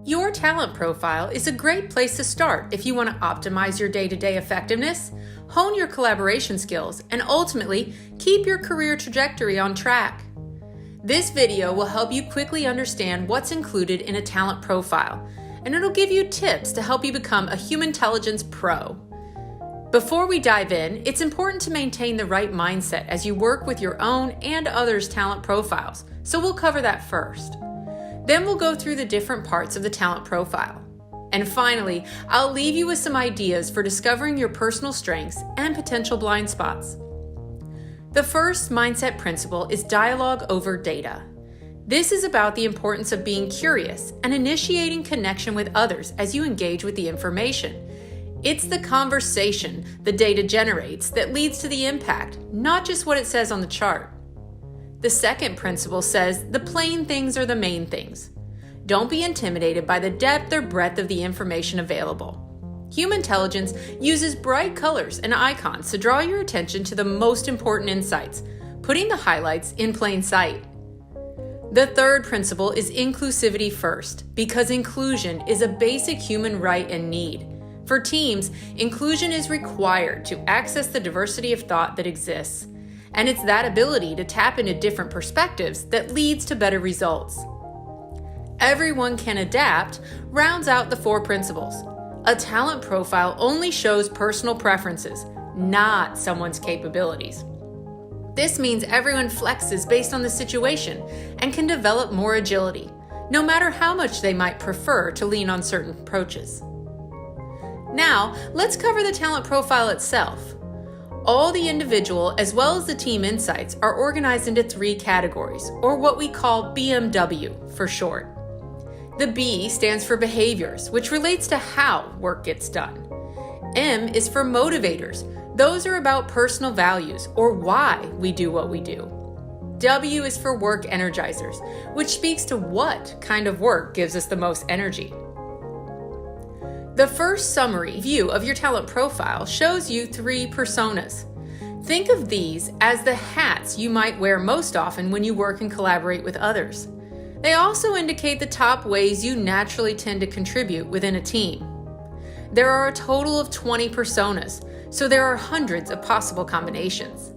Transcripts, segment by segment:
Your talent profile is a great place to start if you want to optimize your day-to-day effectiveness, hone your collaboration skills, and ultimately keep your career trajectory on track. This video will help you quickly understand what's included in a talent profile, and it'll give you tips to help you become a Humantelligence pro. Before we dive in, it's important to maintain the right mindset as you work with your own and others' talent profiles, so we'll cover that first. Then we'll go through the different parts of the talent profile. And finally, I'll leave you with some ideas for discovering your personal strengths and potential blind spots. The first mindset principle is dialogue over data. This is about the importance of being curious and initiating connection with others as you engage with the information. It's the conversation the data generates that leads to the impact, not just what it says on the chart. The second principle says the plain things are the main things. Don't be intimidated by the depth or breadth of the information available. Humantelligence uses bright colors and icons to draw your attention to the most important insights, putting the highlights in plain sight. The third principle is inclusivity first, because inclusion is a basic human right and need. For teams, inclusion is required to access the diversity of thought that exists. And it's that ability to tap into different perspectives that leads to better results. Everyone can adapt rounds out the four principles. A talent profile only shows personal preferences, not someone's capabilities. This means everyone flexes based on the situation and can develop more agility, no matter how much they might prefer to lean on certain approaches. Now, let's cover the talent profile itself. All the individual as well as the team insights are organized into three categories, or what we call BMW for short. The B stands for behaviors, which relates to how work gets done. M is for motivators. Those are about personal values or why we do what we do. W is for work energizers, which speaks to what kind of work gives us the most energy. The first summary view of your talent profile shows you three personas. Think of these as the hats you might wear most often when you work and collaborate with others. They also indicate the top ways you naturally tend to contribute within a team. There are a total of 20 personas, so there are hundreds of possible combinations.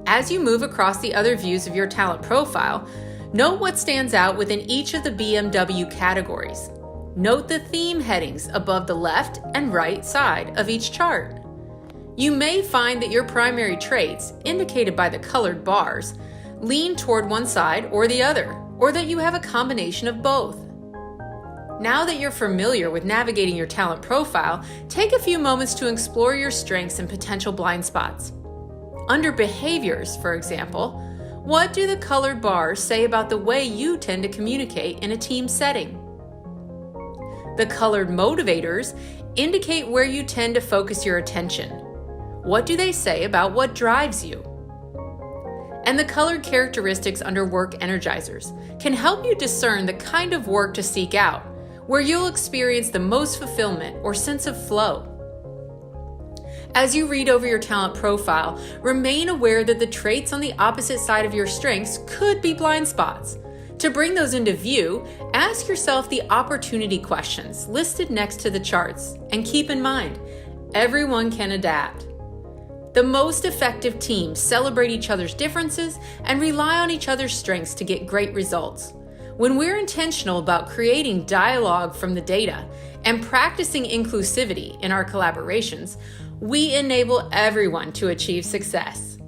As you move across the other views of your talent profile, note what stands out within each of the BMW categories. Note the theme headings above the left and right side of each chart. You may find that your primary traits, indicated by the colored bars, lean toward one side or the other, or that you have a combination of both. Now that you're familiar with navigating your talent profile, take a few moments to explore your strengths and potential blind spots. Under behaviors, for example, what do the colored bars say about the way you tend to communicate in a team setting? The colored motivators indicate where you tend to focus your attention. What do they say about what drives you? And the colored characteristics under work energizers can help you discern the kind of work to seek out, where you'll experience the most fulfillment or sense of flow. As you read over your talent profile, remain aware that the traits on the opposite side of your strengths could be blind spots. To bring those into view, ask yourself the opportunity questions listed next to the charts, and keep in mind, everyone can adapt. The most effective teams celebrate each other's differences and rely on each other's strengths to get great results. When we're intentional about creating dialogue from the data and practicing inclusivity in our collaborations, we enable everyone to achieve success.